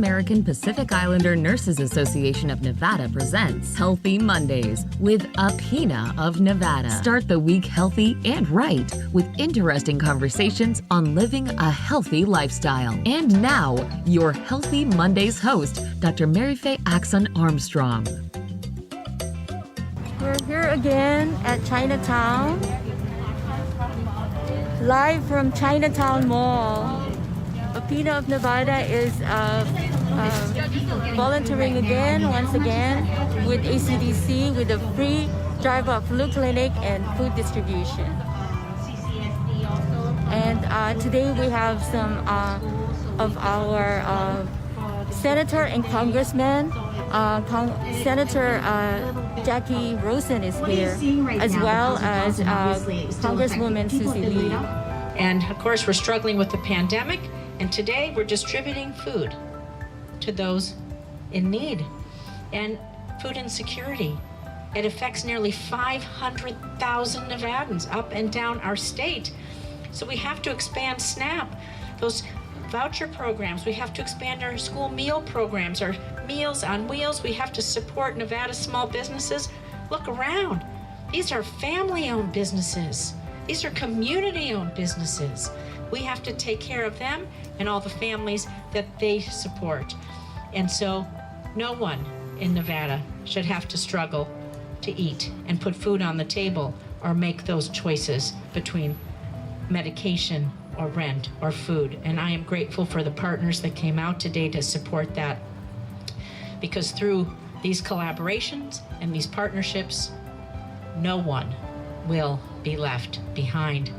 American Pacific Islander Nurses Association of Nevada presents Healthy Mondays with AAPINA of Nevada. Start the week healthy and right with interesting conversations on living a healthy lifestyle. And now, your Healthy Mondays host, Dr. Mary Faye Axon Armstrong. We're here again at Chinatown, live from Chinatown Mall. AAPINA of Nevada is volunteering once again with ACDC with a free drive-up flu clinic and food distribution. And today we have some of our senator and congressmen. Senator Jackie Rosen is here, as well as Congresswoman Susie Lee. And of course, we're struggling with the pandemic, and today we're distributing food to those in need. And food insecurity, it affects nearly 500,000 Nevadans up and down our state. So we have to expand SNAP, those voucher programs. We have to expand our school meal programs, our Meals on Wheels. We have to support Nevada small businesses. Look around. These are family-owned businesses. These are community-owned businesses. We have to take care of them and all the families that they support. And so no one in Nevada should have to struggle to eat and put food on the table or make those choices between medication or rent or food. And I am grateful for the partners that came out today to support that, because through these collaborations and these partnerships, no one will be left behind.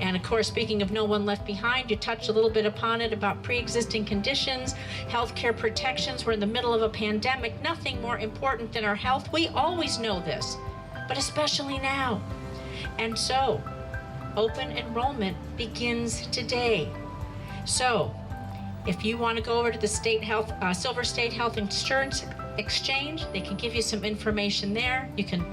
And of course, speaking of no one left behind, you touched a little bit upon it about pre-existing conditions, healthcare protections. We're in the middle of a pandemic. Nothing more important than our health. We always know this, but especially now. And so, open enrollment begins today. So, if you want to go over to the State Health, Silver State Health Insurance Exchange, they can give you some information there. You can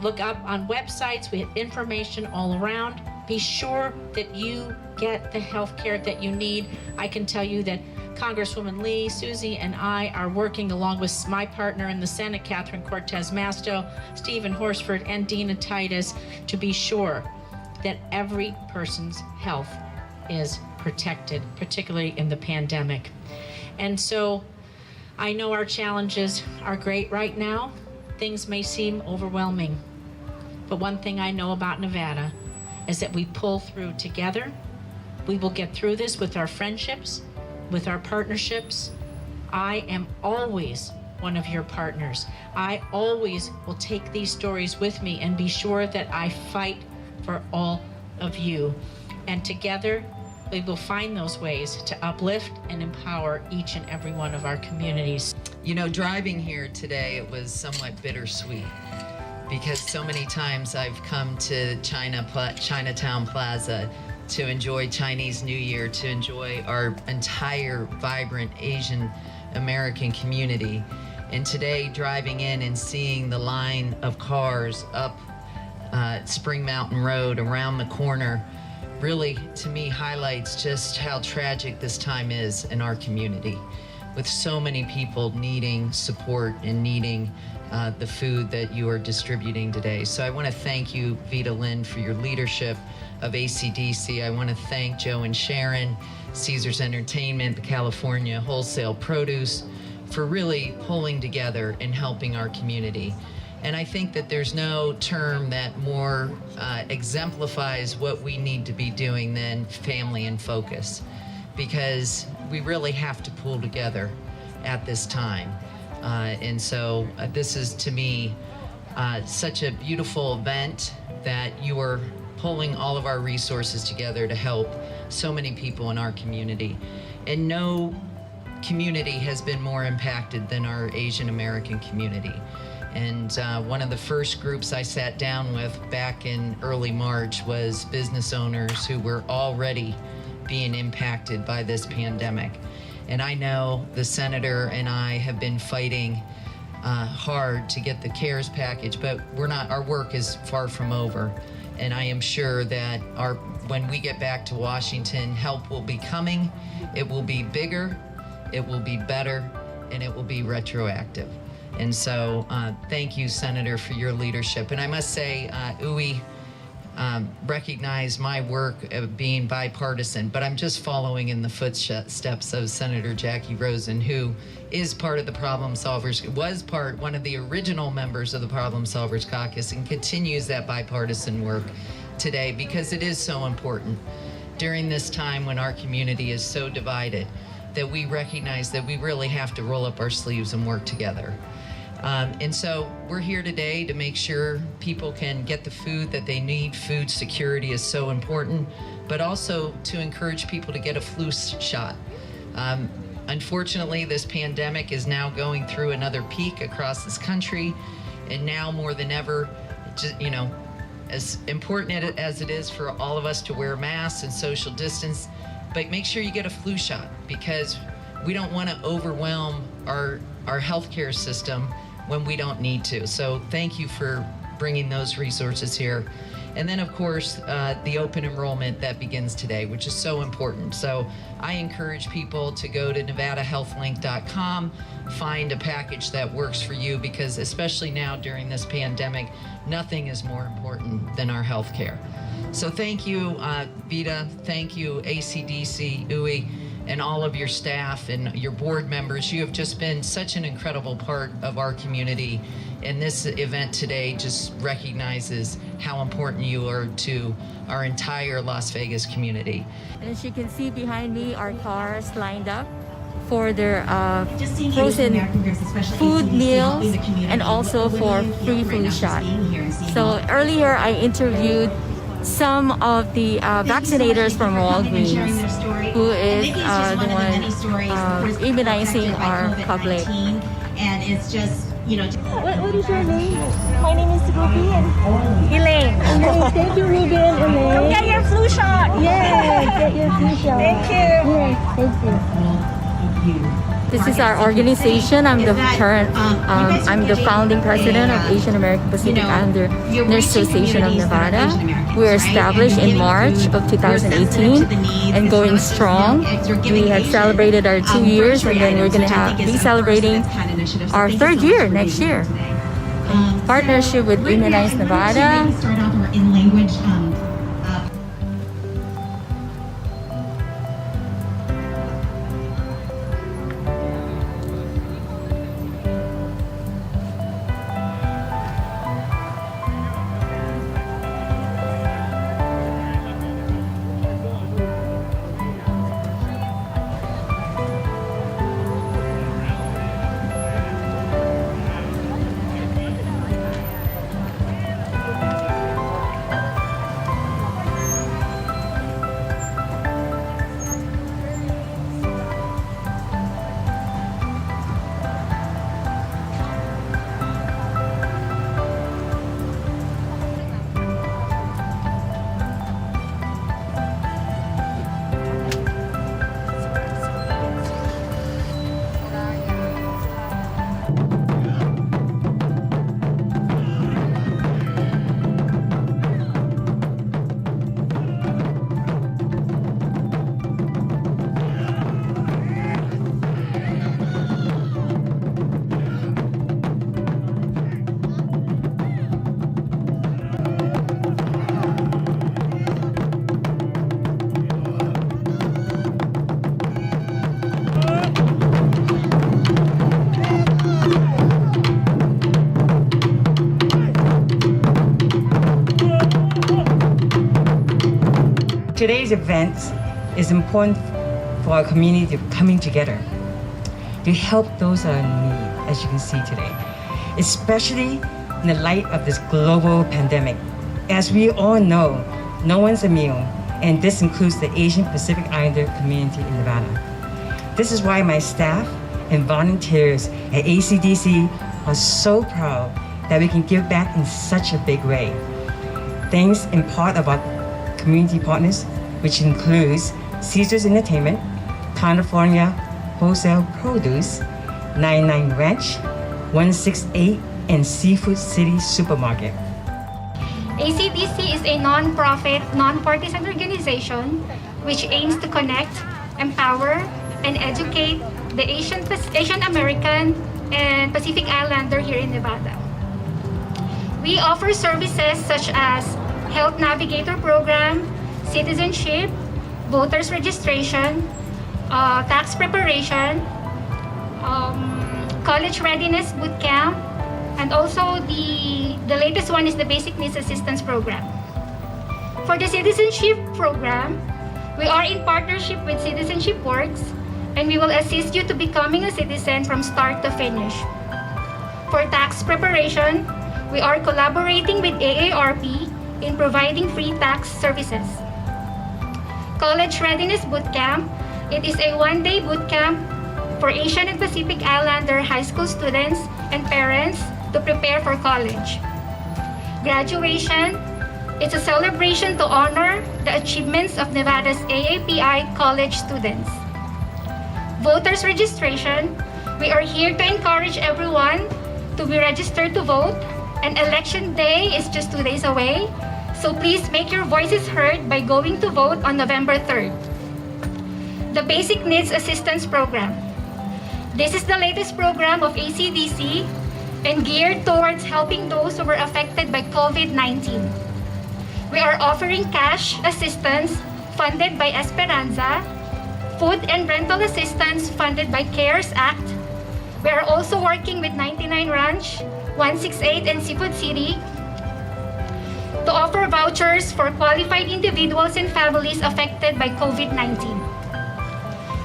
look up on websites. We have information all around. Be sure that you get the health care that you need. I can tell you that Congresswoman Lee, Susie, and I are working along with my partner in the Senate, Catherine Cortez Masto, Stephen Horsford, and Dina Titus, to be sure that every person's health is protected, particularly in the pandemic. And so I know our challenges are great right now. Things may seem overwhelming, but one thing I know about Nevada is that we pull through together. We will get through this with our friendships, with our partnerships. I am always one of your partners. I always will take these stories with me and be sure that I fight for all of you. And together, we will find those ways to uplift and empower each and every one of our communities. You know, driving here today, it was somewhat bittersweet, because so many times I've come to Chinatown Plaza to enjoy Chinese New Year, to enjoy our entire vibrant Asian American community. And today, driving in and seeing the line of cars up Spring Mountain Road around the corner really, to me, highlights just how tragic this time is in our community, with so many people needing support and needing the food that you are distributing today. So I want to thank you, Vita Lynn, for your leadership of ACDC. I want to thank Joe and Sharon, Caesars Entertainment, the California Wholesale Produce, for really pulling together and helping our community. And I think that there's no term that more exemplifies what we need to be doing than family and focus, because we really have to pull together at this time. And so this is, to me, such a beautiful event that you are pulling all of our resources together to help so many people in our community. And no community has been more impacted than our Asian American community. And one of the first groups I sat down with back in early March was business owners who were already being impacted by this pandemic. And I know the senator and I have been fighting hard to get the CARES package, but our work is far from over. And I am sure that when we get back to Washington, help will be coming. It will be bigger. it will be better, and it will be retroactive. And so thank you, Senator, for your leadership. And I must say, UWI recognized my work of being bipartisan, but I'm just following in the footsteps of Senator Jackie Rosen, who is part of the Problem Solvers, was one of the original members of the Problem Solvers Caucus, and continues that bipartisan work today, because it is so important during this time when our community is so divided, that we recognize that we really have to roll up our sleeves and work together. And so we're here today to make sure people can get the food that they need. Food security is so important, but also to encourage people to get a flu shot. Unfortunately, this pandemic is now going through another peak across this country, and now more than ever, you know, as important as it is for all of us to wear masks and social distance, but make sure you get a flu shot, because we don't want to overwhelm our healthcare system when we don't need to. So thank you for bringing those resources here. And then, of course, the open enrollment that begins today, which is so important. So I encourage people to go to nevadahealthlink.com, find a package that works for you, because especially now during this pandemic, nothing is more important than our health care. So thank you, Vita, thank you, ACDC, UWI, and all of your staff and your board members. You have just been such an incredible part of our community, and this event today just recognizes how important you are to our entire Las Vegas community. And as you can see behind me are cars lined up for their frozen food meals and also for free flu shot. So earlier I interviewed some of the vaccinators from Walgreens, who is the one immunizing our public. And it's just, you know. What is your name? My name is Ruby and Elaine. thank you, Ruby and Elaine. Come get your flu shot. Yeah, get your flu shot. Thank you. Yeah, thank you. This is our organization. I'm the I'm the founding president of Asian American Pacific Islander Nurse Association of Nevada. We were established in March of 2018 and going strong. We had celebrated our 2 years, and then we're going to be celebrating our 3rd year next year. In partnership with Immunize Nevada. Start off in language. Today's event is important for our community coming together to help those that are in need, as you can see today, especially in the light of this global pandemic. As we all know, no one's immune, and this includes the Asian Pacific Islander community in Nevada. This is why my staff and volunteers at ACDC are so proud that we can give back in such a big way. Thanks in part of our community partners, which includes Caesars Entertainment, California Wholesale Produce, 99 Ranch, 168, and Seafood City Supermarket. ACDC is a non-profit, non-partisan organization which aims to connect, empower, and educate the Asian American and Pacific Islander here in Nevada. We offer services such as Health Navigator Program, citizenship, voters registration, tax preparation, college readiness boot camp, and also the latest one is the Basic Needs Assistance Program. For the citizenship program, we are in partnership with Citizenship Works, and we will assist you to becoming a citizen from start to finish. For tax preparation, we are collaborating with AARP in providing free tax services. College Readiness Bootcamp, it is a one-day bootcamp for Asian and Pacific Islander high school students and parents to prepare for college. Graduation, it's a celebration to honor the achievements of Nevada's AAPI college students. Voters registration, we are here to encourage everyone to be registered to vote, and election day is just 2 days away, so please make your voices heard by going to vote on November 3rd. The Basic Needs Assistance Program. This is the latest program of ACDC and geared towards helping those who were affected by COVID-19. We are offering cash assistance funded by Esperanza, food and rental assistance funded by CARES Act. We are also working with 99 Ranch, 168 and Seafood City to offer vouchers for qualified individuals and families affected by COVID-19.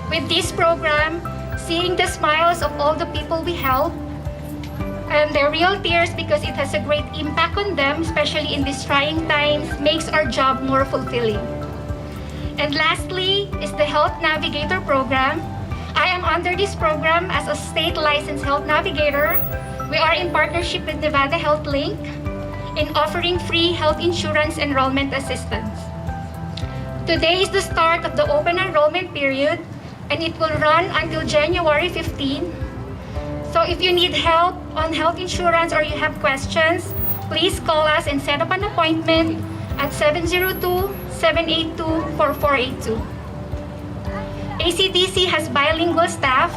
With this program, seeing the smiles of all the people we help and their real tears because it has a great impact on them, especially in these trying times, makes our job more fulfilling. And lastly is the Health Navigator Program. I am under this program as a state licensed health navigator. We are in partnership with Nevada Health Link in offering free health insurance enrollment assistance. Today is the start of the Open Enrollment period, and it will run until January 15. So if you need help on health insurance or you have questions, please call us and set up an appointment at 702-782-4482. ACDC has bilingual staff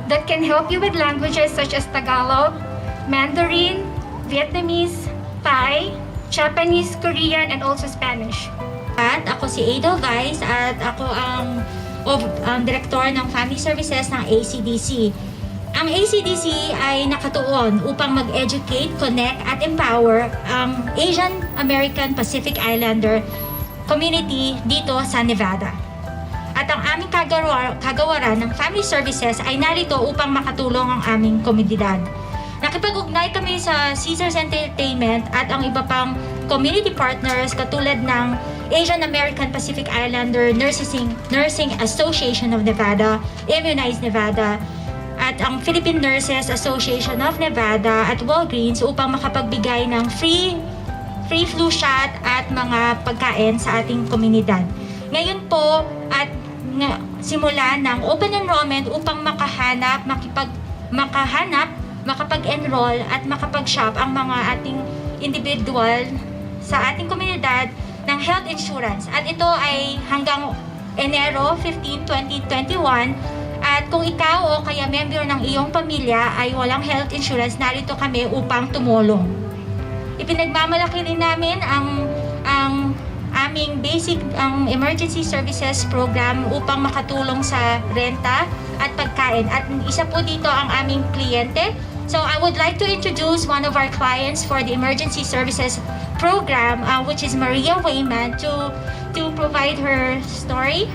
that can help you with languages such as Tagalog, Mandarin, Vietnamese, Thai, Japanese, Korean, and also Spanish. At ako si Ada Vice at ako ang Director ng Family Services ng ACDC. Ang ACDC ay nakatuon upang mag-educate, connect at empower ang Asian American Pacific Islander community dito sa Nevada. At ang aming kagawaran ng Family Services ay narito upang makatulong ang aming komunidad. Nakipag-ugnay kami sa Caesars Entertainment at ang iba pang community partners katulad ng Asian American Pacific Islander Nursing Association of Nevada, Immunize Nevada, at ang Philippine Nurses Association of Nevada at Walgreens upang makapagbigay ng free flu shot at mga pagkain sa ating komunidad. Ngayon po at simula ng Open Enrollment upang makapag-enroll at makapag-shop ang mga ating individual sa ating komunidad ng health insurance. At ito ay hanggang Enero 15, 2021. At kung ikaw o kaya member ng iyong pamilya ay walang health insurance, narito kami upang tumulong. Ipinagmamalaki rin namin ang aming emergency services program upang makatulong sa renta at pagkain. At isa po dito ang aming kliyente. So I would like to introduce one of our clients for the emergency services program, which is Maria Wayman, to provide her story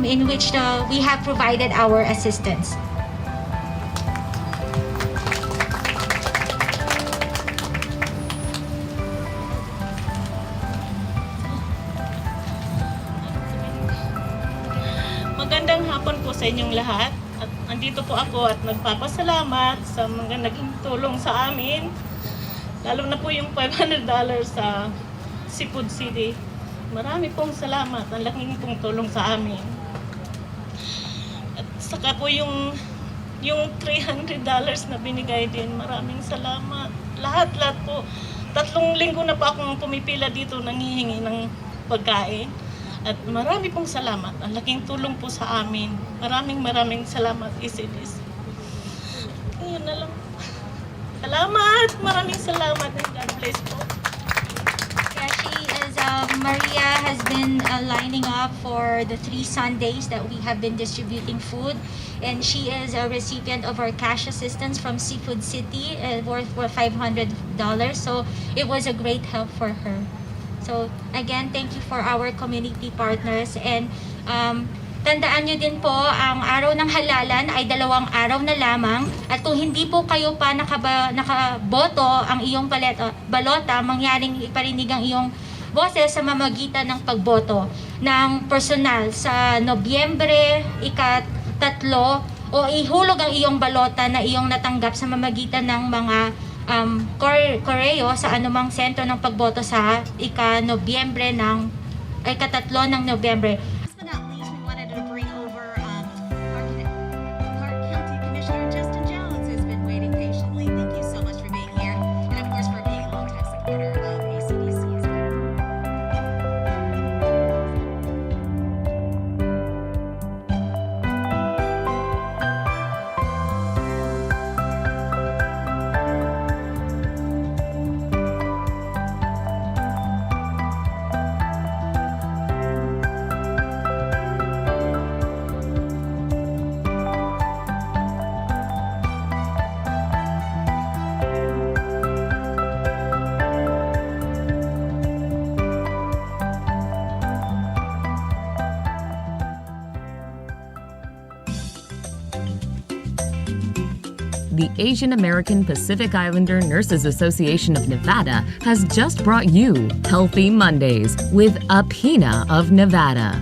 in which we have provided our assistance. Magandang hapon po sa inyong lahat. At andito po ako at nagpapasalamat sa mga naging tulong sa amin. Lalo na po yung $500 sa Seafood City. Marami pong salamat. Ang laking pong tulong sa amin. At saka po yung $300 na binigay din. Maraming salamat. Lahat po. 3 linggo na po akong pumipila dito nanghihingi ng pagkain. At marami pong salamat. Ang laking tulong po sa amin. Maraming salamat, ACDC. Ayun na lang. Salamat! Maraming salamat and God bless po. Yeah, she is, Maria has been lining up for the 3 Sundays that we have been distributing food. And she is a recipient of our cash assistance from Seafood City worth $500. So it was a great help for her. So again, thank you for our community partners. And tandaan nyo din po, ang araw ng halalan ay 2 araw na lamang. At kung hindi po kayo pa nakaboto ang iyong balota, mangyaring iparinig ang iyong boses sa mamagitan ng pagboto ng personal sa Nobyembre 3 o ihulog ang iyong balota na iyong natanggap sa mamagitan ng mga koreo sa anumang sentro ng pagboto sa Nobyembre ng 3 ng Nobyembre. Last but not least, we wanted to bring over our County Commissioner Justin Jones, who's been waiting patiently. Thank you so much for being here, and of course for being a longtime supporter of ACDC as well. The Asian American Pacific Islander Nurses Association of Nevada has just brought you Healthy Mondays with AAPINA of Nevada.